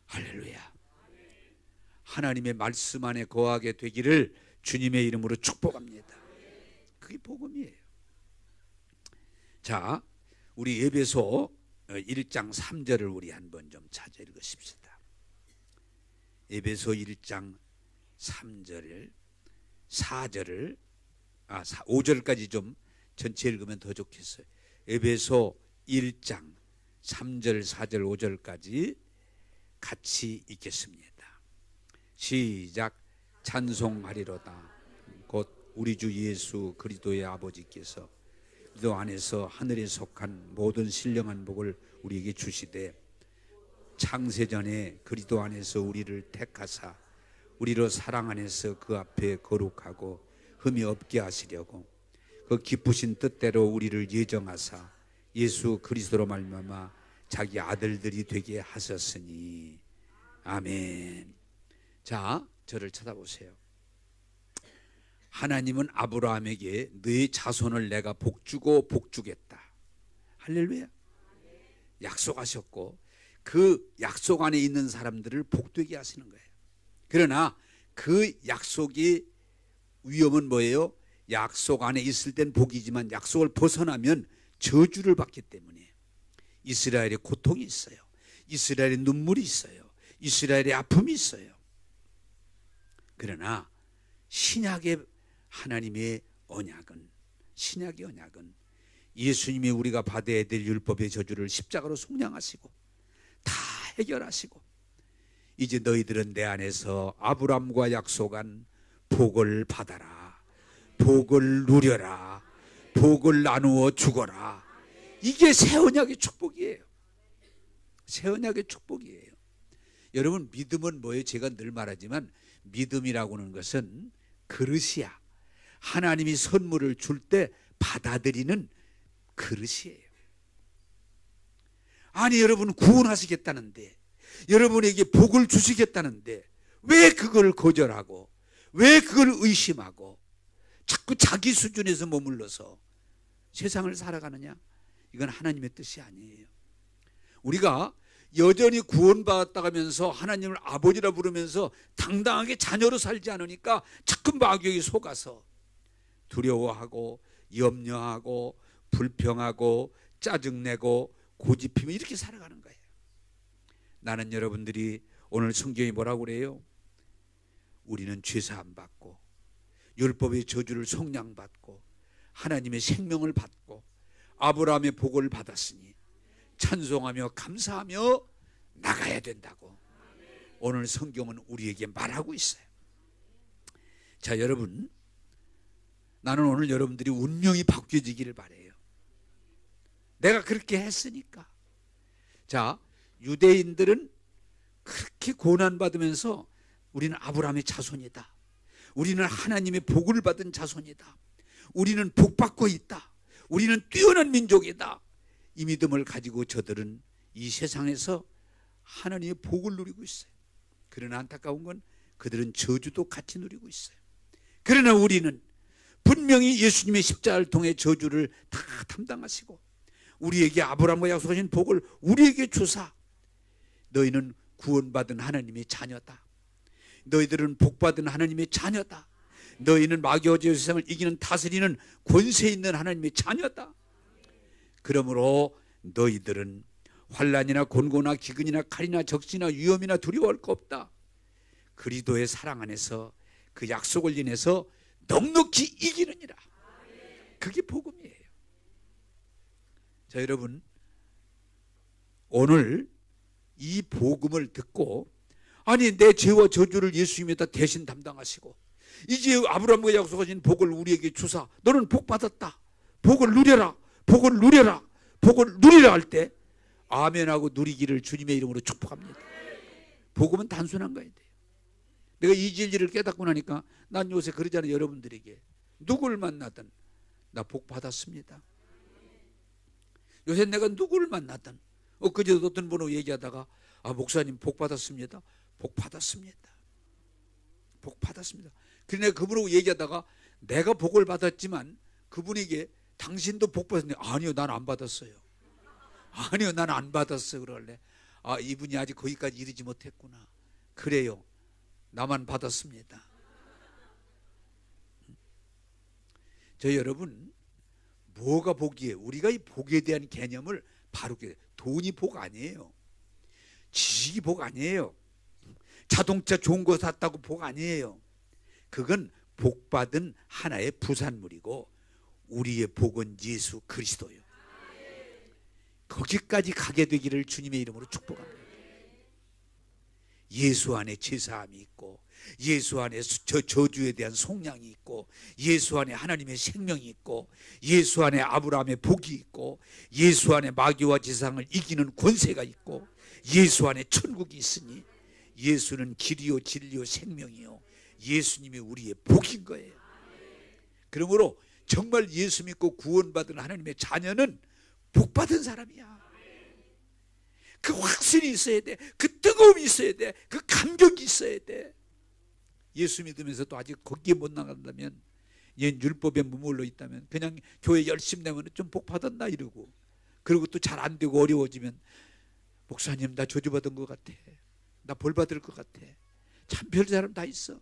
S2: 할렐루야. 하나님의 말씀 안에 거하게 되기를 주님의 이름으로 축복합니다. 그게 복음이에요. 자, 우리 에베소 1장 3절을 우리 한번 좀 찾아 읽으십시다. 에베소 1장 3절 4절을 5절까지 좀 전체 읽으면 더 좋겠어요. 에베소 1장 3절 4절 5절까지 같이 읽겠습니다. 시작. 찬송하리로다. 곧 우리 주 예수 그리스도의 아버지께서 그리스도 안에서 하늘에 속한 모든 신령한 복을 우리에게 주시되 창세전에 그리스도 안에서 우리를 택하사 우리로 사랑 안에서 그 앞에 거룩하고 흠이 없게 하시려고 그 기쁘신 뜻대로 우리를 예정하사 예수 그리스도로 말미암아 자기 아들들이 되게 하셨으니. 아멘. 자, 저를 쳐다보세요. 하나님은 아브라함에게 너의 자손을 내가 복주고 복주겠다. 할렐루야. 약속하셨고 그 약속 안에 있는 사람들을 복되게 하시는 거예요. 그러나 그 약속이 위험은 뭐예요? 약속 안에 있을 땐 복이지만 약속을 벗어나면 저주를 받기 때문에 이스라엘의 고통이 있어요. 이스라엘의 눈물이 있어요. 이스라엘의 아픔이 있어요. 그러나 신약의 하나님의 언약은, 신약의 언약은 예수님이 우리가 받아야 될 율법의 저주를 십자가로 속량하시고 다 해결하시고 이제 너희들은 내 안에서 아브라함과 약속한 복을 받아라. 복을 누려라. 복을 나누어 주거라. 이게 새 언약의 축복이에요. 새 언약의 축복이에요. 여러분, 믿음은 뭐예요? 제가 늘 말하지만 믿음이라고 하는 것은 그릇이야. 하나님이 선물을 줄 때 받아들이는 그릇이에요. 아니, 여러분 구원하시겠다는데, 여러분에게 복을 주시겠다는데 왜 그걸 거절하고 왜 그걸 의심하고 자꾸 자기 수준에서 머물러서 세상을 살아가느냐? 이건 하나님의 뜻이 아니에요. 우리가 여전히 구원받았다고 하면서 하나님을 아버지라 부르면서 당당하게 자녀로 살지 않으니까 자꾸 마귀에게 속아서 두려워하고 염려하고 불평하고 짜증내고 고집피며 이렇게 살아가는 거예요. 나는 여러분들이 오늘 성경이 뭐라고 그래요? 우리는 죄사함 받고 율법의 저주를 속량받고 하나님의 생명을 받고 아브라함의 복을 받았으니 찬송하며 감사하며 나가야 된다고 오늘 성경은 우리에게 말하고 있어요. 자, 여러분, 나는 오늘 여러분들이 운명이 바뀌어지기를 바라요. 내가 그렇게 했으니까. 자, 유대인들은 그렇게 고난받으면서 우리는 아브라함의 자손이다. 우리는 하나님의 복을 받은 자손이다. 우리는 복받고 있다. 우리는 뛰어난 민족이다. 이 믿음을 가지고 저들은 이 세상에서 하나님의 복을 누리고 있어요. 그러나 안타까운 건 그들은 저주도 같이 누리고 있어요. 그러나 우리는 분명히 예수님의 십자가를 통해 저주를 다 담당하시고 우리에게 아브라함과 약속하신 복을 우리에게 주사 너희는 구원받은 하나님의 자녀다. 너희들은 복받은 하나님의 자녀다. 너희는 마귀와 세상을 이기는 다스리는 권세 있는 하나님의 자녀다. 그러므로 너희들은 환난이나 곤고나 기근이나 칼이나 적시나 위험이나 두려워할 거 없다. 그리스도의 사랑 안에서 그 약속을 인해서 넉넉히 이기느니라. 그게 복음이에요. 자, 여러분, 오늘 이 복음을 듣고, 아니 내 죄와 저주를 예수님이 다 대신 담당하시고 이제 아브라함과 약속하신 복을 우리에게 주사 너는 복 받았다, 복을 누려라, 복을 누려라, 복을 누리라 할 때 아멘하고 누리기를 주님의 이름으로 축복합니다. 복음은 단순한 거야 돼요. 내가 이 진리를 깨닫고 나니까 난 요새 그러잖아요. 여러분들에게 누구를 만나든 나 복 받았습니다. 요새 내가 누구를 만나든 엊그제도 어떤 분하고 얘기하다가 목사님 복 받았습니다. 복 받았습니다. 복 받았습니다. 그래서 내가 그분하고 얘기하다가 내가 복을 받았지만 그분에게 당신도 복 받았는데 아니요 난 안 받았어요. 아니요 난 안 받았어요. 그러길래 이분이 아직 거기까지 이르지 못했구나. 그래요. 나만 받았습니다. 저 여러분 뭐가 복이에요? 우리가 이 복에 대한 개념을 바르게, 돈이 복 아니에요. 지식이 복 아니에요. 자동차 좋은 거 샀다고 복 아니에요. 그건 복받은 하나의 부산물이고 우리의 복은 예수 그리스도예요. 거기까지 가게 되기를 주님의 이름으로 축복합니다. 예수 안에 제사함이 있고 예수 안에 저주에 대한 속량이 있고 예수 안에 하나님의 생명이 있고 예수 안에 아브라함의 복이 있고 예수 안에 마귀와 지상을 이기는 권세가 있고 예수 안에 천국이 있으니 예수는 길이요 진리요 생명이요 예수님이 우리의 복인 거예요. 그러므로 정말 예수 믿고 구원받은 하나님의 자녀는 복받은 사람이야. 그 확신이 있어야 돼. 그 뜨거움이 있어야 돼. 그 감격이 있어야 돼. 예수 믿으면서도 아직 거기에 못 나간다면, 옛 율법에 머물러 있다면 그냥 교회 열심히 내면 좀 복 받았나 이러고, 그리고 또 잘 안 되고 어려워지면 목사님 나 저주받은 것 같아, 나 벌 받을 것 같아. 참 별 사람 다 있어.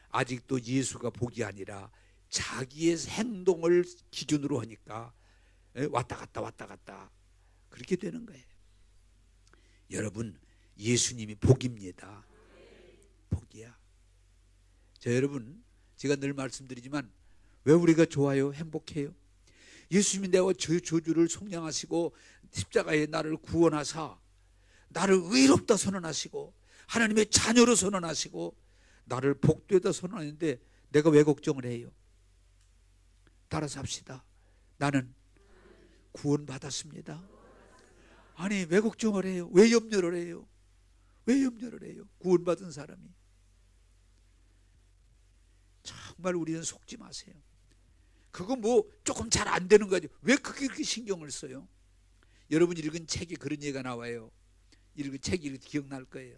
S2: 아직도 예수가 복이 아니라 자기의 행동을 기준으로 하니까 왔다 갔다 왔다 갔다 그렇게 되는 거예요. 여러분 예수님이 복입니다. 복이야. 자, 여러분 제가 늘 말씀드리지만 왜 우리가 좋아요? 행복해요? 예수님이 내가 저주를 속량하시고 십자가에 나를 구원하사 나를 의롭다 선언하시고 하나님의 자녀로 선언하시고 나를 복되다 선언하는데 내가 왜 걱정을 해요? 따라서 합시다. 나는 구원받았습니다. 아니 왜 걱정을 해요? 왜 염려를 해요? 왜 염려를 해요? 구원받은 사람이. 정말 우리는 속지 마세요. 그거 뭐 조금 잘 안 되는 거지 왜 그렇게 신경을 써요? 여러분이 읽은 책에 그런 얘기가 나와요. 읽은 책이 기억날 거예요.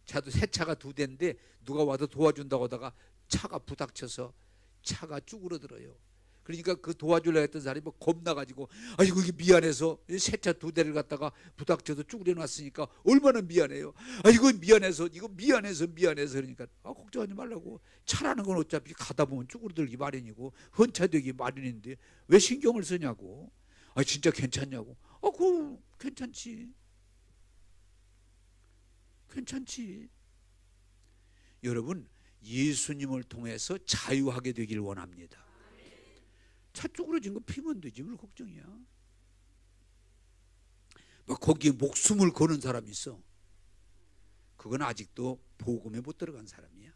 S2: 차도 새 차가 2대인데 누가 와도 도와준다고 하다가 차가 부닥쳐서 차가 쭈그러들어요. 그러니까 그 도와주려고 했던 사람이 뭐 겁나가지고 아이고 이게 미안해서 새 차 2대를 갖다가 부닥쳐서 쭈그려 놨으니까 얼마나 미안해요. 아이고 미안해서 이거 미안해서 그러니까 걱정하지 말라고. 차라는 건 어차피 가다 보면 쭈그러들기 마련이고 헌차되기 마련인데 왜 신경을 쓰냐고. 진짜 괜찮냐고. 그거 괜찮지. 여러분 예수님을 통해서 자유하게 되길 원합니다. 차 쭈그러진 거 피면 되지 뭘 걱정이야. 막 거기에 목숨을 거는 사람이 있어. 그건 아직도 복음에 못 들어간 사람이야.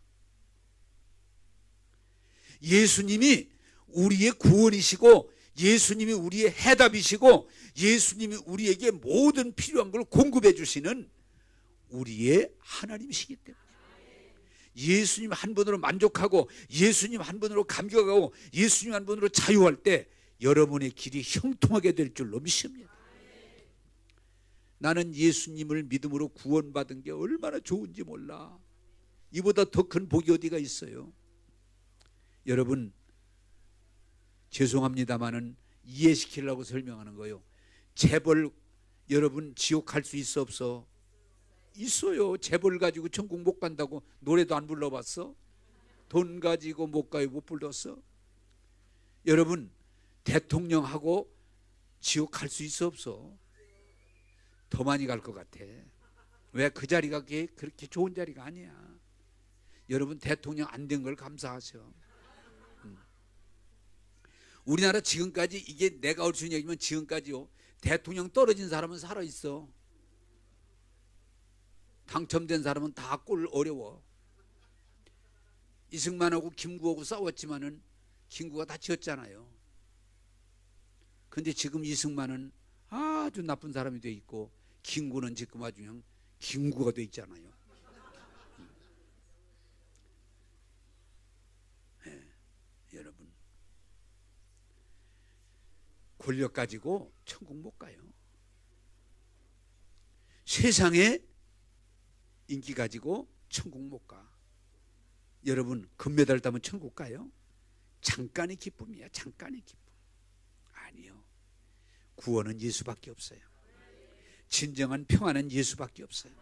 S2: 예수님이 우리의 구원이시고 예수님이 우리의 해답이시고 예수님이 우리에게 모든 필요한 걸 공급해 주시는 우리의 하나님이시기 때문에 예수님 한 분으로 만족하고 예수님 한 분으로 감격하고 예수님 한 분으로 자유할 때 여러분의 길이 형통하게 될 줄로 믿습니다. 나는 예수님을 믿음으로 구원받은 게 얼마나 좋은지 몰라. 이보다 더 큰 복이 어디가 있어요? 여러분 죄송합니다마는 이해시키려고 설명하는 거예요. 재벌 여러분 지옥 갈 수 있어 없어? 있어요. 재벌 가지고 천국 못 간다고 노래도 안 불러봤어? 돈 가지고 못 가요. 못 불렀어? 여러분 대통령하고 지옥 갈 수 있어 없어? 더 많이 갈 것 같아. 왜? 그 자리가 그렇게 좋은 자리가 아니야. 여러분 대통령 안 된 걸 감사하세요. 우리나라 지금까지 이게 내가 올 수 있는 얘기면 지금까지요. 대통령 떨어진 사람은 살아있어. 당첨된 사람은 다 꼴 어려워. 이승만하고 김구하고 싸웠지만은 김구가 다 지었잖아요. 근데 지금 이승만은 아주 나쁜 사람이 돼 있고 김구는 지금 아주 그냥 김구가 돼 있잖아요. 네, 여러분 권력 가지고 천국 못 가요. 세상에 인기 가지고 천국 못 가. 여러분 금메달 따면 천국 가요? 잠깐의 기쁨이야. 잠깐의 기쁨. 아니요. 구원은 예수밖에 없어요. 진정한 평안은 예수밖에 없어요.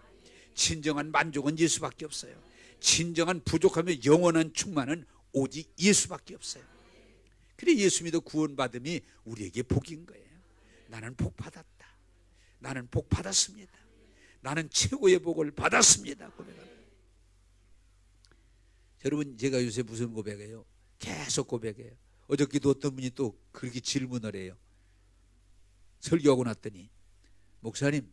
S2: 진정한 만족은 예수밖에 없어요. 진정한 부족하며 영원한 충만은 오직 예수밖에 없어요. 그래 예수 믿어 구원받음이 우리에게 복인 거예요. 나는 복 받았다. 나는 복 받았습니다. 나는 최고의 복을 받았습니다. 고백합니다. 여러분 제가 요새 무슨 고백해요? 계속 고백해요. 어저께도 어떤 분이 또 그렇게 질문을 해요. 설교하고 났더니 목사님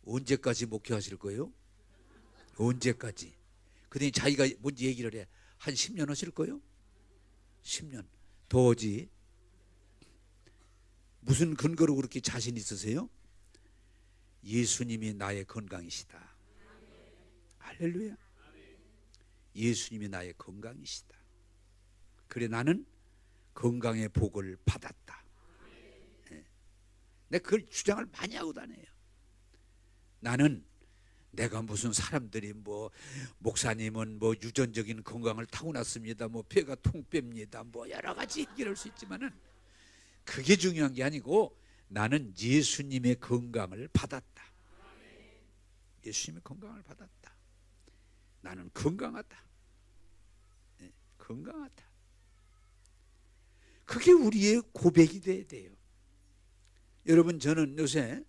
S2: 언제까지 목회하실 거예요? 언제까지? 그랬더니 자기가 뭔지 얘기를 해. 한 10년 하실 거예요? 10년 더 하지. 무슨 근거로 그렇게 자신 있으세요? 예수님이 나의 건강이시다. 할렐루야. 예수님이 나의 건강이시다. 그래 나는 건강의 복을 받았다. 네. 내가 그걸 주장을 많이 하고 다녀요. 나는 내가 무슨 사람들이 뭐 목사님은 뭐 유전적인 건강을 타고났습니다. 뭐 폐가 통뼈입니다. 뭐 여러 가지 얘기를 할 수 있지만은 그게 중요한 게 아니고 나는 예수님의 건강을 받았다. 예수님의 건강을 받았다. 나는 건강하다. 네, 건강하다. 그게 우리의 고백이 돼야 돼요. 여러분 저는 요새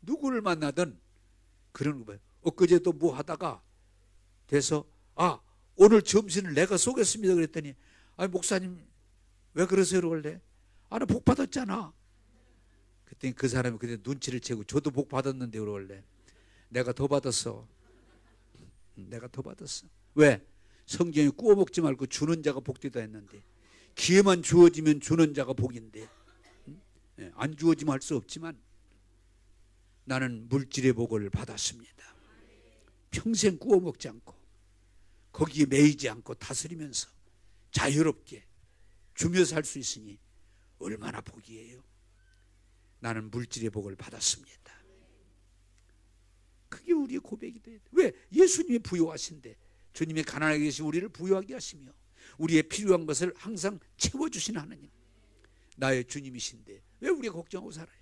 S2: 누구를 만나든 그런 거 봐요. 엊그제도 뭐 하다가 돼서 오늘 점심을 내가 쏘겠습니다 그랬더니 목사님 왜 그러세요 그러길래 나 복 받았잖아. 그랬더니 그 사람이 그때 눈치를 채고 저도 복 받았는데 그러길래 내가 더 받았어. 내가 더 받았어. 왜? 성경에 구워 먹지 말고 주는 자가 복되다 했는데 기회만 주어지면 주는 자가 복인데 안 주어지면 할 수 없지만 나는 물질의 복을 받았습니다. 평생 구워 먹지 않고 거기에 매이지 않고 다스리면서 자유롭게 주며 살 수 있으니 얼마나 복이에요. 나는 물질의 복을 받았습니다. 그게 우리의 고백이 돼야 돼. 왜? 예수님이 부유하신데 주님이 가난하게 계신 우리를 부유하게 하시며 우리의 필요한 것을 항상 채워주시는 하나님 나의 주님이신데 왜 우리가 걱정하고 살아요?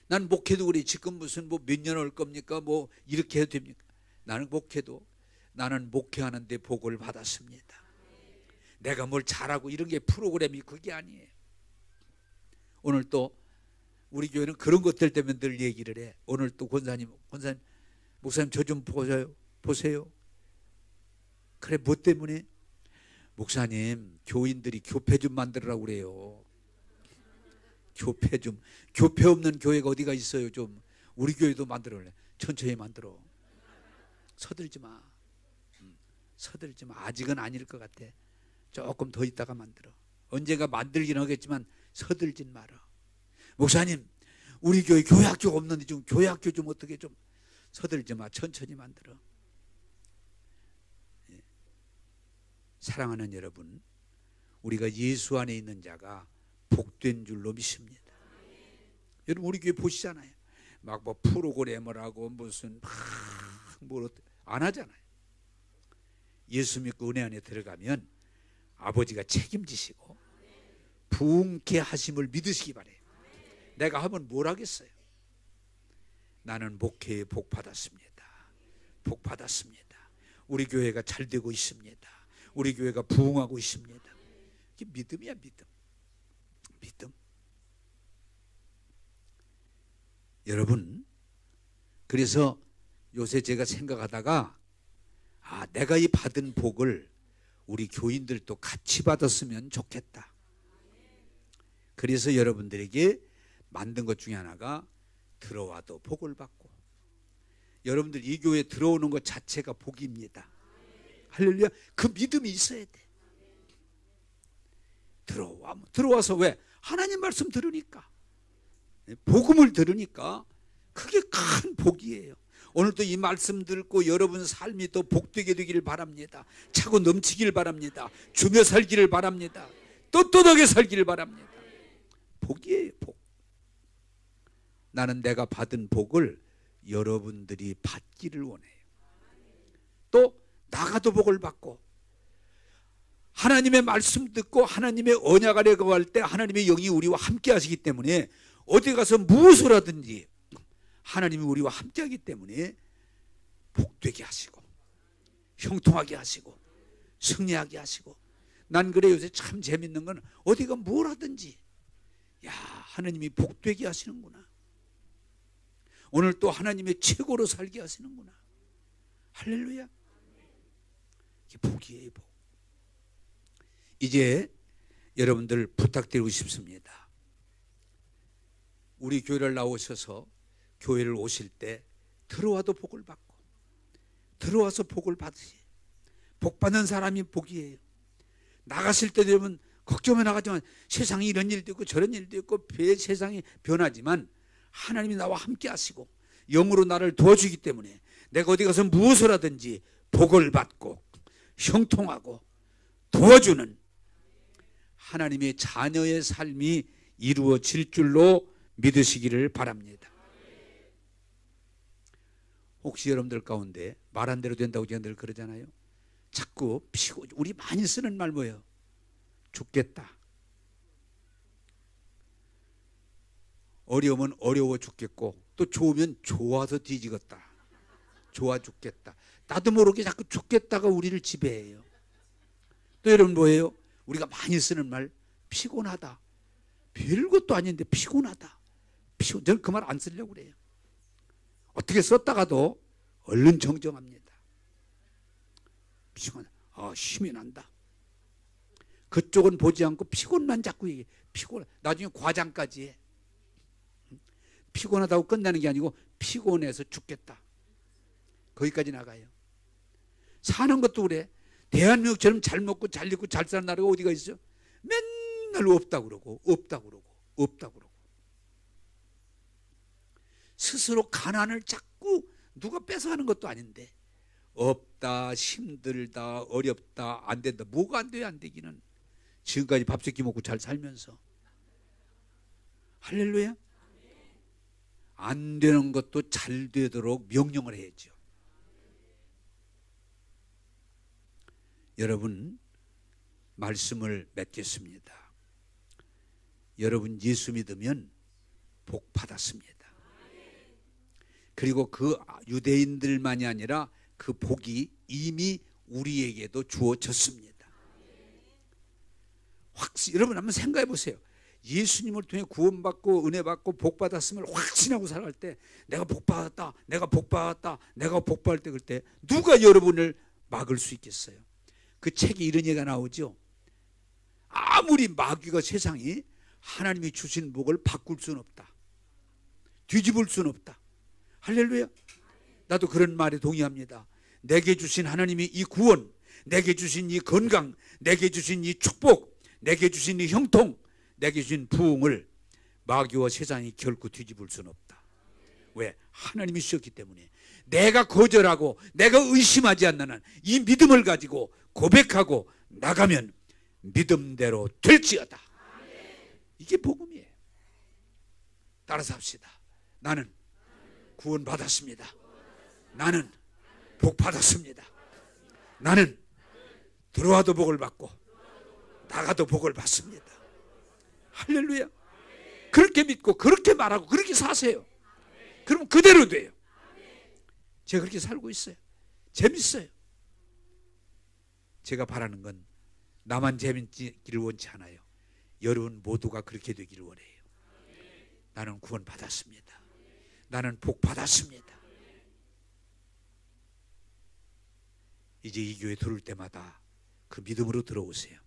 S2: 난 목회도 그래. 지금 무슨 뭐 몇 년 올 겁니까? 뭐 이렇게 해도 됩니까? 나는 목회도 나는 목회하는데 복을 받았습니다. 내가 뭘 잘하고 이런 게 프로그램이 그게 아니에요. 오늘 또 우리 교회는 그런 것들 때문에 늘 얘기를 해. 오늘 또 권사님 목사님 저 좀 보세요. 그래 뭐 때문에? 목사님 교인들이 교회 좀 만들으라고 그래요. 교회 없는 교회가 어디가 있어요. 좀 우리 교회도 만들어래. 천천히 만들어. 서들지 마. 아직은 아닐 것 같아. 조금 더 있다가 만들어. 언젠가 만들긴 하겠지만 서들진 마라. 목사님 우리 교회 교회학교가 없는데 좀 교회학교 좀 어떻게 좀 서들지 마. 천천히 만들어. 사랑하는 여러분, 우리가 예수 안에 있는 자가 복된 줄로 믿습니다. 여러분 우리 교회 보시잖아요. 막 뭐 프로그램을 하고 무슨 뭘 안 하잖아요. 예수 믿고 은혜 안에 들어가면 아버지가 책임지시고 부흥케 하심을 믿으시기 바래요. 내가 하면 뭘 하겠어요? 나는 목회에 복 받았습니다. 복 받았습니다. 우리 교회가 잘 되고 있습니다. 우리 교회가 부흥하고 있습니다. 이게 믿음이야, 믿음. 여러분, 그래서 요새 제가 생각하다가 내가 이 받은 복을 우리 교인들도 같이 받았으면 좋겠다. 그래서 여러분들에게 만든 것 중에 하나가 들어와도 복을 받고, 여러분들 이 교회에 들어오는 것 자체가 복입니다. 할렐루야. 그 믿음이 있어야 돼. 들어와서 왜? 하나님 말씀 들으니까, 복음을 들으니까 그게 큰 복이에요. 오늘도 이 말씀 듣고 여러분 삶이 더 복되게 되기를 바랍니다. 차고 넘치기를 바랍니다. 주며 살기를 바랍니다. 떳떳하게 살기를 바랍니다. 복이에요, 복. 나는 내가 받은 복을 여러분들이 받기를 원해요. 또 나가도 복을 받고, 하나님의 말씀 듣고 하나님의 언약 아래 거할 때 하나님의 영이 우리와 함께 하시기 때문에 어디 가서 무엇을 하든지 하나님이 우리와 함께 하기 때문에 복되게 하시고 형통하게 하시고 승리하게 하시고. 난 그래 요새 참 재밌는 건 어디가 뭘 하든지 하나님이 복되게 하시는구나. 오늘 또 하나님의 최고로 살게 하시는구나. 할렐루야. 이게 복이에요, 복. 이제 여러분들 부탁드리고 싶습니다. 우리 교회를 나오셔서 교회를 오실 때 들어와도 복을 받고, 들어와서 복을 받으시. 복 받는 사람이 복이에요. 나가실 때 여러분 걱정해 나가지만 세상에 이런 일도 있고 저런 일도 있고 세상이 변하지만 하나님이 나와 함께 하시고 영으로 나를 도와주기 때문에 내가 어디 가서 무엇을 하든지 복을 받고 형통하고 도와주는 하나님의 자녀의 삶이 이루어질 줄로 믿으시기를 바랍니다. 혹시 여러분들 가운데 말한 대로 된다고 제가 늘 그러잖아요. 자꾸 우리 많이 쓰는 말 뭐예요? 죽겠다. 어려우면 어려워 죽겠고, 또 좋으면 좋아서 뒤지겠다. 좋아 죽겠다. 나도 모르게 자꾸 죽겠다가 우리를 지배해요. 또 여러분 뭐예요? 우리가 많이 쓰는 말, 피곤하다. 별것도 아닌데 피곤하다. 저는 그 말 안 쓰려고 그래요. 어떻게 썼다가도 얼른 정정합니다. 피곤하다. 힘이 난다. 그쪽은 보지 않고 피곤만 자꾸 얘기해. 나중에 과장까지 해. 피곤하다고 끝나는 게 아니고 피곤해서 죽겠다. 거기까지 나가요. 사는 것도 그래. 대한민국처럼 잘 먹고 잘 입고 잘 사는 나라가 어디가 있어? 맨날 없다 그러고 없다 그러고 없다 그러고. 스스로 가난을 자꾸 누가 뺏어가는 것도 아닌데 없다, 힘들다, 어렵다, 안 된다. 뭐가 안 돼요? 안 되기는. 지금까지 밥 세끼 먹고 잘 살면서. 할렐루야. 안 되는 것도 잘 되도록 명령을 해야죠. 여러분, 말씀을 맺겠습니다. 여러분 예수 믿으면 복 받았습니다. 그리고 그 유대인들만이 아니라 그 복이 이미 우리에게도 주어졌습니다. 여러분 한번 생각해 보세요. 예수님을 통해 구원받고 은혜받고 복받았음을 확신하고 살아갈 때 내가 복받았다, 내가 복받았다, 내가 복받을 때, 그럴 때 누가 여러분을 막을 수 있겠어요? 그 책에 이런 얘기가 나오죠. 아무리 마귀가 세상이 하나님이 주신 복을 바꿀 수는 없다. 뒤집을 수는 없다. 할렐루야. 나도 그런 말에 동의합니다. 내게 주신 하나님이 이 구원, 내게 주신 이 건강, 내게 주신 이 축복, 내게 주신 이 형통, 내게 주신 부흥을 마귀와 세상이 결코 뒤집을 수는 없다. 왜? 하나님이 주셨기 때문에. 내가 거절하고 내가 의심하지 않는 한 이 믿음을 가지고 고백하고 나가면 믿음대로 될지어다. 이게 복음이에요. 따라서 합시다. 나는 구원 받았습니다. 나는 복 받았습니다. 나는 들어와도 복을 받고 나가도 복을 받습니다. 할렐루야. 그렇게 믿고 그렇게 말하고 그렇게 사세요. 그럼 그대로 돼요. 제가 그렇게 살고 있어요. 재밌어요. 제가 바라는 건 나만 재밌기를 원치 않아요. 여러분 모두가 그렇게 되기를 원해요. 나는 구원 받았습니다. 나는 복 받았습니다. 이제 이 교회 들어올 때마다 그 믿음으로 들어오세요.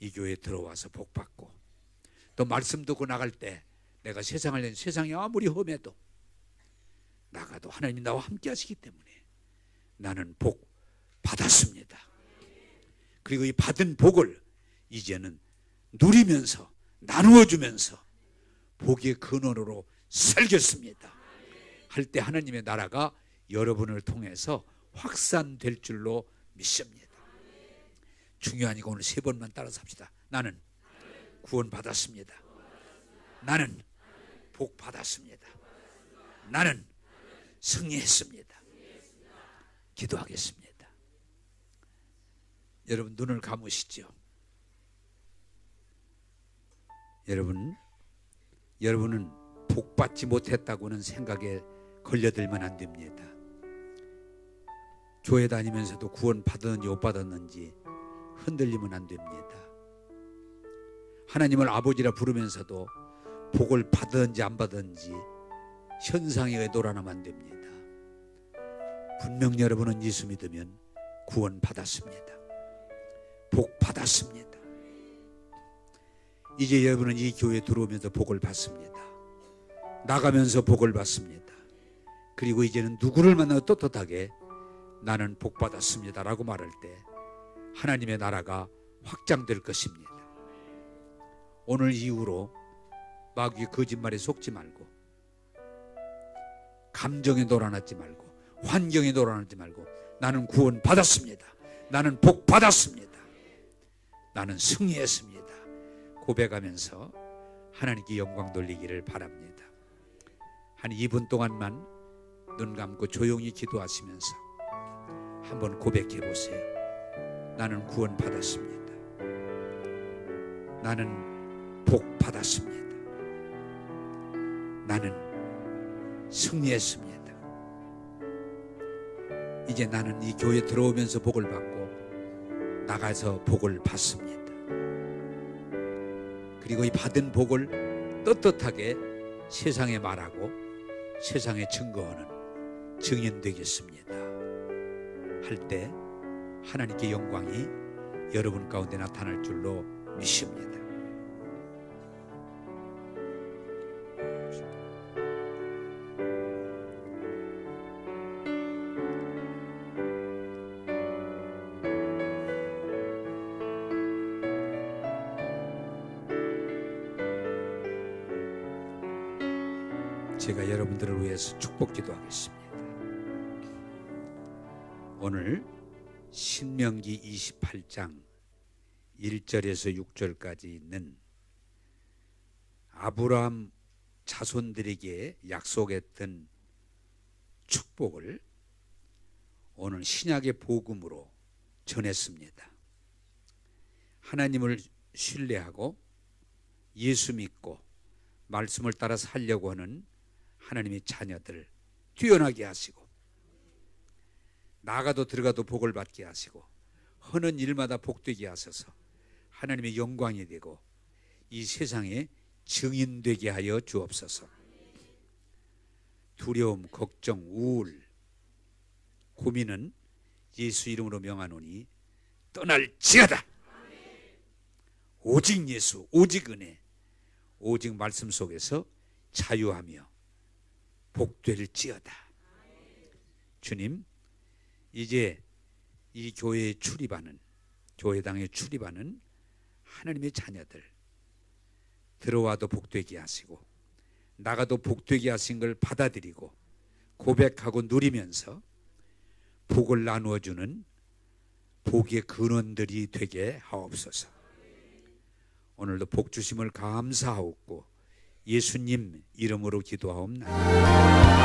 S2: 이 교회에 들어와서 복 받고, 또 말씀 듣고 나갈 때 내가 세상을 낸 세상이 아무리 험해도 나가도 하나님이 나와 함께 하시기 때문에 나는 복 받았습니다. 그리고 이 받은 복을 이제는 누리면서 나누어주면서 복의 근원으로 살겠습니다 할 때 하나님의 나라가 여러분을 통해서 확산될 줄로 믿습니다. 중요하니까 오늘 3번만 따라서 합시다. 나는 구원 받았습니다. 나는 복 받았습니다. 나는 승리했습니다. 기도하겠습니다. 여러분 눈을 감으시죠. 여러분은 복 받지 못했다고는 생각에 걸려들면 안 됩니다. 교회 다니면서도 구원 받았는지 못 받았는지 흔들리면 안 됩니다. 하나님을 아버지라 부르면서도 복을 받았는지 안 받았는지 현상에 놀아나면 안 됩니다. 분명 여러분은 예수 믿으면 구원 받았습니다. 복 받았습니다. 이제 여러분은 이 교회에 들어오면서 복을 받습니다. 나가면서 복을 받습니다. 그리고 이제는 누구를 만나도 떳떳하게 나는 복 받았습니다 라고 말할 때 하나님의 나라가 확장될 것입니다. 오늘 이후로 마귀의 거짓말에 속지 말고, 감정에 놀아나지 말고, 환경에 놀아나지 말고, 나는 구원 받았습니다. 나는 복 받았습니다. 나는 승리했습니다. 고백하면서 하나님께 영광 돌리기를 바랍니다. 한 2분 동안만 눈 감고 조용히 기도하시면서 한번 고백해 보세요. 나는 구원 받았습니다. 나는 복 받았습니다. 나는 승리했습니다. 이제 나는 이 교회에 들어오면서 복을 받고 나가서 복을 받습니다. 그리고 이 받은 복을 떳떳하게 세상에 말하고 세상에 증거하는 증인 되겠습니다 할 때 하나님께 영광이 여러분 가운데 나타날 줄로 믿습니다. 제가 여러분들을 위해서 축복 기도하겠습니다. 오늘 신명기 28장 1절에서 6절까지 있는 아브라함 자손들에게 약속했던 축복을 오늘 신약의 복음으로 전했습니다. 하나님을 신뢰하고 예수 믿고 말씀을 따라 살려고 하는 하나님의 자녀들 뛰어나게 하시고, 나가도 들어가도 복을 받게 하시고, 하는 일마다 복되게 하셔서 하나님의 영광이 되고 이 세상에 증인되게 하여 주옵소서. 두려움, 걱정, 우울, 고민은 예수 이름으로 명하노니 떠날지어다. 오직 예수, 오직 은혜, 오직 말씀 속에서 자유하며 복될지어다. 주님, 이제 이 교회에 출입하는, 교회당에 출입하는 하나님의 자녀들 들어와도 복되게 하시고 나가도 복되게 하신 걸 받아들이고 고백하고 누리면서 복을 나누어 주는 복의 근원들이 되게 하옵소서. 오늘도 복 주심을 감사하옵고 예수님 이름으로 기도하옵나이다.